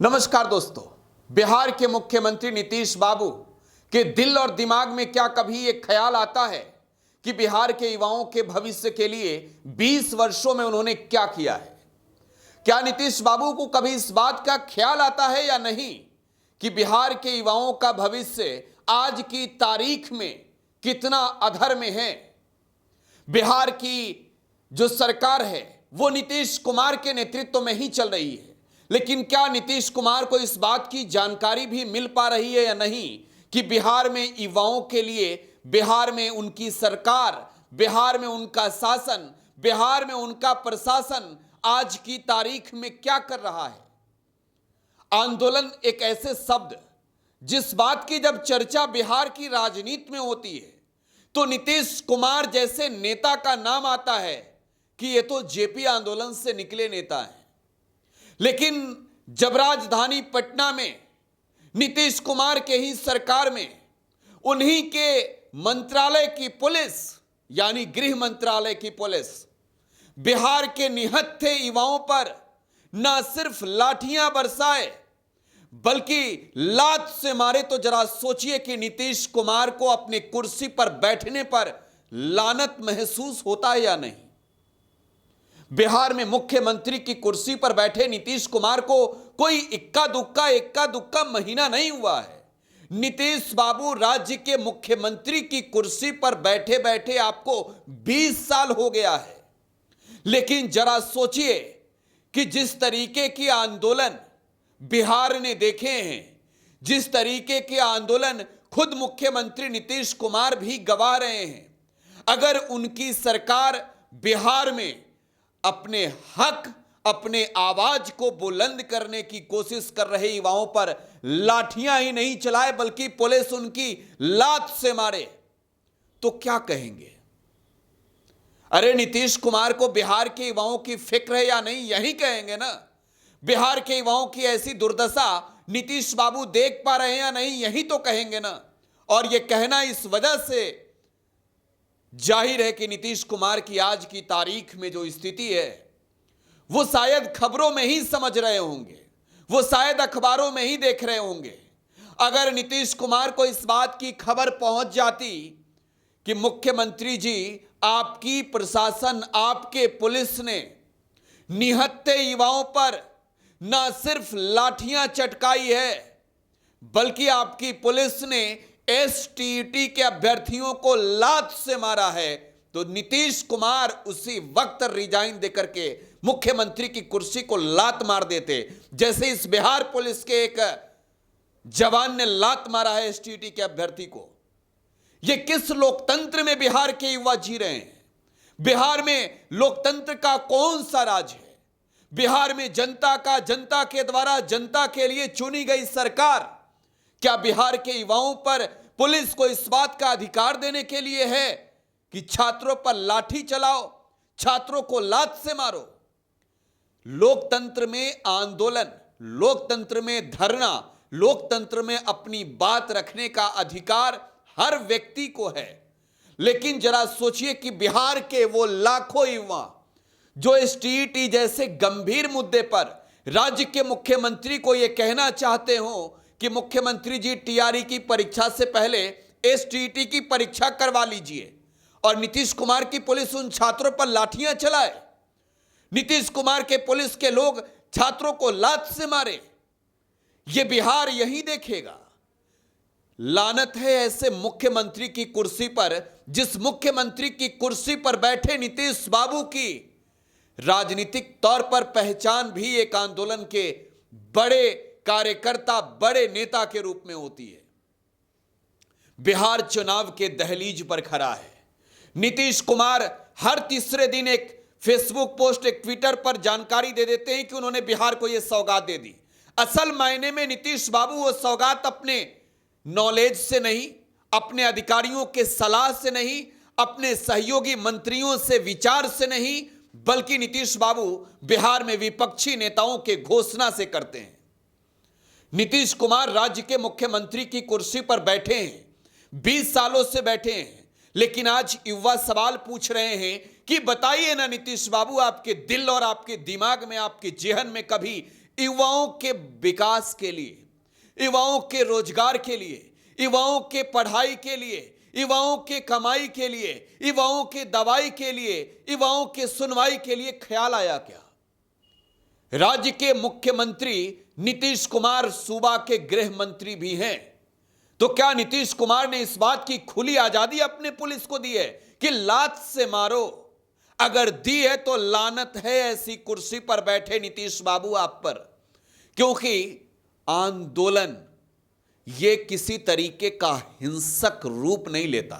नमस्कार दोस्तों। बिहार के मुख्यमंत्री नीतीश बाबू के दिल और दिमाग में क्या कभी एक ख्याल आता है कि बिहार के युवाओं के भविष्य के लिए 20 वर्षों में उन्होंने क्या किया है? क्या नीतीश बाबू को कभी इस बात का ख्याल आता है या नहीं कि बिहार के युवाओं का भविष्य आज की तारीख में कितना अधर में है? बिहार की जो सरकार है वो नीतीश कुमार के नेतृत्व में ही चल रही है, लेकिन क्या नीतीश कुमार को इस बात की जानकारी भी मिल पा रही है या नहीं कि बिहार में युवाओं के लिए, बिहार में उनकी सरकार, बिहार में उनका शासन, बिहार में उनका प्रशासन आज की तारीख में क्या कर रहा है? आंदोलन एक ऐसे शब्द जिस बात की जब चर्चा बिहार की राजनीति में होती है तो नीतीश कुमार जैसे नेता का नाम आता है कि ये तो जेपी आंदोलन से निकले नेता हैं। लेकिन जब राजधानी पटना में नीतीश कुमार के ही सरकार में उन्हीं के मंत्रालय की पुलिस यानी गृह मंत्रालय की पुलिस बिहार के निहत्थे युवाओं पर न सिर्फ लाठियां बरसाए बल्कि लात से मारे, तो जरा सोचिए कि नीतीश कुमार को अपनी कुर्सी पर बैठने पर लानत महसूस होता है या नहीं? बिहार में मुख्यमंत्री की कुर्सी पर बैठे नीतीश कुमार को कोई इक्का दुक्का महीना नहीं हुआ है। नीतीश बाबू राज्य के मुख्यमंत्री की कुर्सी पर बैठे बैठे आपको 20 साल हो गया है। लेकिन जरा सोचिए कि जिस तरीके की आंदोलन बिहार ने देखे हैं, जिस तरीके के आंदोलन खुद मुख्यमंत्री नीतीश कुमार भी गवा रहे हैं, अगर उनकी सरकार बिहार में अपने हक, अपने आवाज को बुलंद करने की कोशिश कर रहे युवाओं पर लाठियां ही नहीं चलाए बल्कि पुलिस उनकी लात से मारे, तो क्या कहेंगे? अरे नीतीश कुमार को बिहार के युवाओं की फिक्र है या नहीं, यही कहेंगे ना। बिहार के युवाओं की ऐसी दुर्दशा नीतीश बाबू देख पा रहे हैं या नहीं, यही तो कहेंगे ना। और यह कहना इस वजह से जाहिर है कि नीतीश कुमार की आज की तारीख में जो स्थिति है वो शायद खबरों में ही समझ रहे होंगे, वो शायद अखबारों में ही देख रहे होंगे। अगर नीतीश कुमार को इस बात की खबर पहुंच जाती कि मुख्यमंत्री जी, आपकी प्रशासन, आपके पुलिस ने निहत्थे युवाओं पर न सिर्फ लाठियां चटकाई है बल्कि आपकी पुलिस ने एसटीईटी के अभ्यर्थियों को लात से मारा है, तो नीतीश कुमार उसी वक्त रिजाइन देकर के मुख्यमंत्री की कुर्सी को लात मार देते, जैसे इस बिहार पुलिस के एक जवान ने लात मारा है एसटीईटी के अभ्यर्थी को। यह किस लोकतंत्र में बिहार के युवा जी रहे हैं? बिहार में लोकतंत्र का कौन सा राज है? बिहार में जनता के द्वारा जनता के लिए चुनी गई सरकार क्या बिहार के युवाओं पर पुलिस को इस बात का अधिकार देने के लिए है कि छात्रों पर लाठी चलाओ, छात्रों को लात से मारो? लोकतंत्र में आंदोलन, लोकतंत्र में धरना, लोकतंत्र में अपनी बात रखने का अधिकार हर व्यक्ति को है। लेकिन जरा सोचिए कि बिहार के वो लाखों युवा जो एसटीईटी जैसे गंभीर मुद्दे पर राज्य के मुख्यमंत्री को यह कहना चाहते हो कि मुख्यमंत्री जी, टीआरई की परीक्षा से पहले एसटीईटी की परीक्षा करवा लीजिए, और नीतीश कुमार की पुलिस उन छात्रों पर लाठियां चलाए, नीतीश कुमार के पुलिस के लोग छात्रों को लात से मारे। यह बिहार यही देखेगा। लानत है ऐसे मुख्यमंत्री की कुर्सी पर, जिस मुख्यमंत्री की कुर्सी पर बैठे नीतीश बाबू की राजनीतिक तौर पर पहचान भी एक आंदोलन के बड़े कार्यकर्ता, बड़े नेता के रूप में होती है। बिहार चुनाव के दहलीज पर खड़ा है। नीतीश कुमार हर तीसरे दिन एक फेसबुक पोस्ट, एक ट्विटर पर जानकारी दे देते हैं कि उन्होंने बिहार को यह सौगात दे दी। असल मायने में नीतीश बाबू वो सौगात अपने नॉलेज से नहीं, अपने अधिकारियों के सलाह से नहीं, अपने सहयोगी मंत्रियों से विचार से नहीं, बल्कि नीतीश बाबू बिहार में विपक्षी नेताओं के घोषणा से करते हैं। नीतीश कुमार राज्य के मुख्यमंत्री की कुर्सी पर बैठे हैं, 20 सालों से बैठे हैं, लेकिन आज युवा सवाल पूछ रहे हैं कि बताइए ना नीतीश बाबू, आपके दिल और आपके दिमाग में, आपके जेहन में कभी युवाओं के विकास के लिए, युवाओं के रोजगार के लिए, युवाओं के पढ़ाई के लिए, युवाओं के कमाई के लिए, युवाओं के दवाई के लिए, युवाओं के सुनवाई के लिए ख्याल आया क्या? राज्य के मुख्यमंत्री नीतीश कुमार सूबा के गृह मंत्री भी हैं, तो क्या नीतीश कुमार ने इस बात की खुली आजादी अपने पुलिस को दी है कि लात से मारो? अगर दी है तो लानत है ऐसी कुर्सी पर बैठे नीतीश बाबू आप पर, क्योंकि आंदोलन ये किसी तरीके का हिंसक रूप नहीं लेता।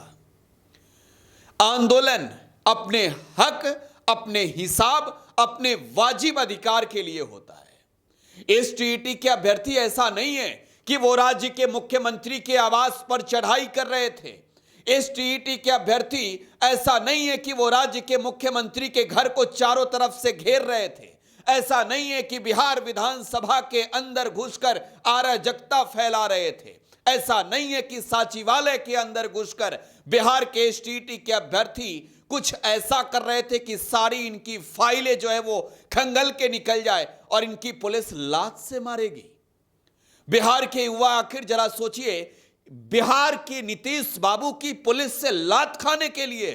आंदोलन अपने हक, अपने हिसाब, अपने वाजिब अधिकार के लिए होता है। इस टीईटी के अभ्यर्थी ऐसा नहीं है कि वो राज्य के मुख्यमंत्री के आवास पर चढ़ाई कर रहे थे। इस टीईटी के अभ्यर्थी ऐसा नहीं है कि वो राज्य के मुख्यमंत्री के घर को चारों तरफ से घेर रहे थे। ऐसा नहीं है कि बिहार विधानसभा के अंदर घुसकर अराजकता फैला रहे थे। ऐसा नहीं है कि सचिवालय के अंदर घुसकर बिहार के इस टीईटी के अभ्यर्थी कुछ ऐसा कर रहे थे कि सारी इनकी फाइलें जो है वो खंगल के निकल जाए और इनकी पुलिस लात से मारेगी। बिहार के युवा आखिर जरा सोचिए, बिहार के नीतीश बाबू की पुलिस से लात खाने के लिए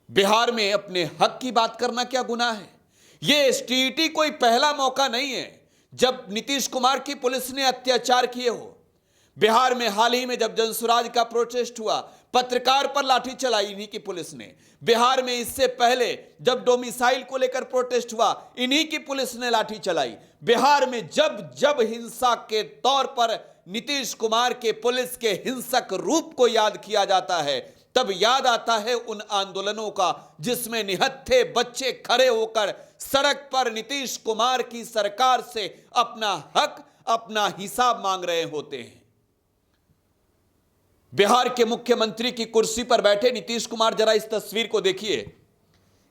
बिहार में अपने हक की बात करना क्या गुनाह है? यह टीईटी कोई पहला मौका नहीं है जब नीतीश कुमार की पुलिस ने अत्याचार किए हो। बिहार में हाल ही में जब जनसुराज का प्रोटेस्ट हुआ, पत्रकार पर लाठी चलाई इन्हीं की पुलिस ने। बिहार में इससे पहले जब डोमिसाइल को लेकर प्रोटेस्ट हुआ, इन्हीं की पुलिस ने लाठी चलाई। बिहार में जब जब हिंसा के तौर पर नीतीश कुमार के पुलिस के हिंसक रूप को याद किया जाता है, तब याद आता है उन आंदोलनों का जिसमें निहत्थे बच्चे खड़े होकर सड़क पर नीतीश कुमार की सरकार से अपना हक, अपना हिसाब मांग रहे होते हैं। बिहार के मुख्यमंत्री की कुर्सी पर बैठे नीतीश कुमार, जरा इस तस्वीर को देखिए।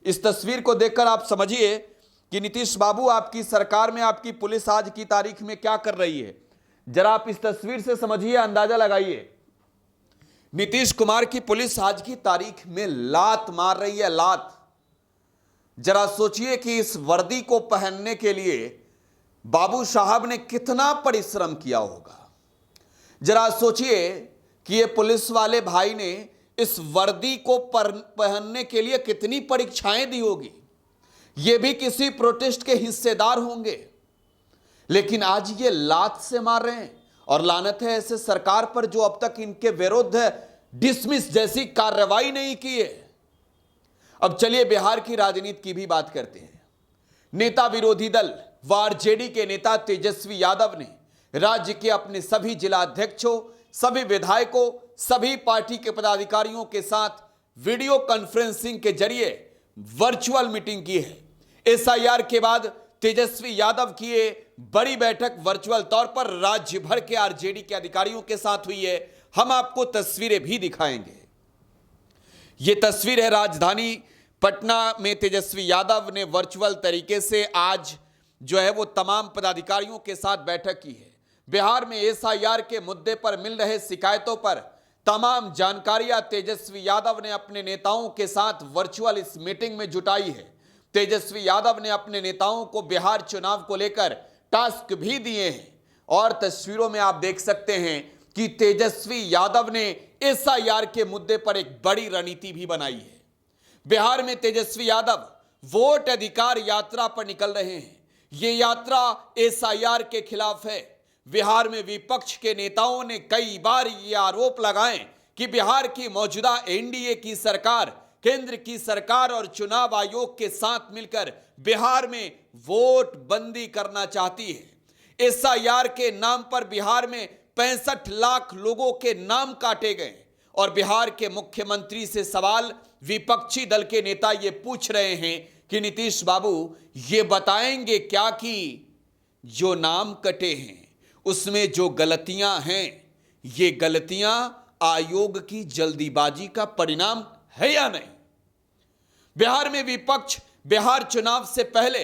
इस तस्वीर को देखकर आप समझिए कि नीतीश बाबू आपकी सरकार में आपकी पुलिस आज की तारीख में क्या कर रही है। जरा आप इस तस्वीर से समझिए, अंदाजा लगाइए। नीतीश कुमार की पुलिस आज की तारीख में लात मार रही है, लात। जरा सोचिए कि इस वर्दी को पहनने के लिए बाबू साहब ने कितना परिश्रम किया होगा। जरा सोचिए कि ये पुलिस वाले भाई ने इस वर्दी को पहनने के लिए कितनी परीक्षाएं दी होगी। ये भी किसी प्रोटेस्ट के हिस्सेदार होंगे, लेकिन आज ये लात से मार रहे हैं। और लानत है ऐसे सरकार पर जो अब तक इनके विरुद्ध डिसमिस जैसी कार्रवाई नहीं की है। अब चलिए बिहार की राजनीति की भी बात करते हैं। नेता विरोधी दल व आरजेडी के नेता तेजस्वी यादव ने राज्य के अपने सभी जिला अध्यक्षों, सभी विधायकों, सभी पार्टी के पदाधिकारियों के साथ वीडियो कॉन्फ्रेंसिंग के जरिए वर्चुअल मीटिंग की है। एसआईआर के बाद तेजस्वी यादव की ये बड़ी बैठक वर्चुअल तौर पर राज्य भर के आरजेडी के अधिकारियों के साथ हुई है। हम आपको तस्वीरें भी दिखाएंगे। ये तस्वीर है राजधानी पटना में तेजस्वी यादव ने वर्चुअल तरीके से आज जो है वो तमाम पदाधिकारियों के साथ बैठक की है। बिहार में एसआईआर के मुद्दे पर मिल रहे शिकायतों पर तमाम जानकारियां तेजस्वी यादव ने अपने नेताओं के साथ वर्चुअल इस मीटिंग में जुटाई है। तेजस्वी यादव ने अपने नेताओं को बिहार चुनाव को लेकर टास्क भी दिए हैं और तस्वीरों में आप देख सकते हैं कि तेजस्वी यादव ने एसआईआर के मुद्दे पर एक बड़ी रणनीति भी बनाई है। बिहार में तेजस्वी यादव वोट अधिकार यात्रा पर निकल रहे हैं। ये यात्रा एसआईआर के खिलाफ है। बिहार में विपक्ष के नेताओं ने कई बार ये आरोप लगाए कि बिहार की मौजूदा एनडीए की सरकार, केंद्र की सरकार और चुनाव आयोग के साथ मिलकर बिहार में वोट बंदी करना चाहती है। एसआईआर के नाम पर बिहार में 65 लाख लोगों के नाम काटे गए और बिहार के मुख्यमंत्री से सवाल विपक्षी दल के नेता ये पूछ रहे हैं कि नीतीश बाबू ये बताएंगे क्या कि जो नाम कटे हैं उसमें जो गलतियां हैं, ये गलतियां आयोग की जल्दीबाजी का परिणाम है या नहीं। बिहार में विपक्ष बिहार चुनाव से पहले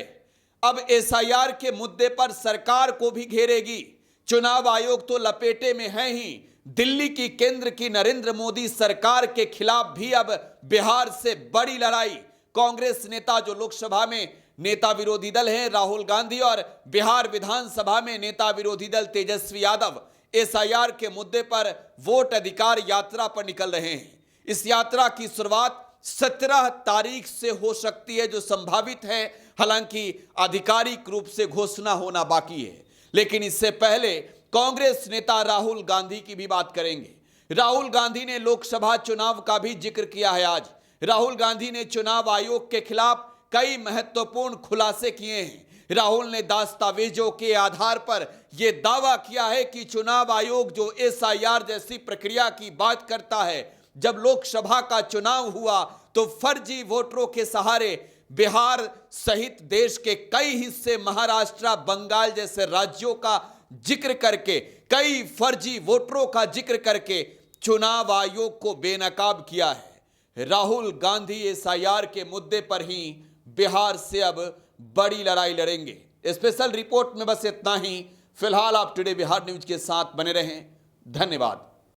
अब एसआईआर के मुद्दे पर सरकार को भी घेरेगी। चुनाव आयोग तो लपेटे में है ही, दिल्ली की केंद्र की नरेंद्र मोदी सरकार के खिलाफ भी अब बिहार से बड़ी लड़ाई। कांग्रेस नेता जो लोकसभा में नेता विरोधी दल हैं राहुल गांधी और बिहार विधानसभा में नेता विरोधी दल तेजस्वी यादव एसआईआर के मुद्दे पर वोट अधिकार यात्रा पर निकल रहे हैं। इस यात्रा की शुरुआत 17 तारीख से हो सकती है, जो संभावित है, हालांकि आधिकारिक रूप से घोषणा होना बाकी है। लेकिन इससे पहले कांग्रेस नेता राहुल गांधी की भी बात करेंगे। राहुल गांधी ने लोकसभा चुनाव का भी जिक्र किया है। आज राहुल गांधी ने चुनाव आयोग के खिलाफ कई महत्वपूर्ण खुलासे किए हैं। राहुल ने दस्तावेजों के आधार पर यह दावा किया है कि चुनाव आयोग जो एसआईआर जैसी प्रक्रिया की बात करता है, जब लोकसभा का चुनाव हुआ तो फर्जी वोटरों के सहारे बिहार सहित देश के कई हिस्से, महाराष्ट्र, बंगाल जैसे राज्यों का जिक्र करके, कई फर्जी वोटरों का जिक्र करके चुनाव आयोग को बेनकाब किया है। राहुल गांधी एसआईआर के मुद्दे पर ही बिहार से अब बड़ी लड़ाई लड़ेंगे। स्पेशल रिपोर्ट में बस इतना ही। फिलहाल आप टुडे बिहार न्यूज के साथ बने रहें। धन्यवाद।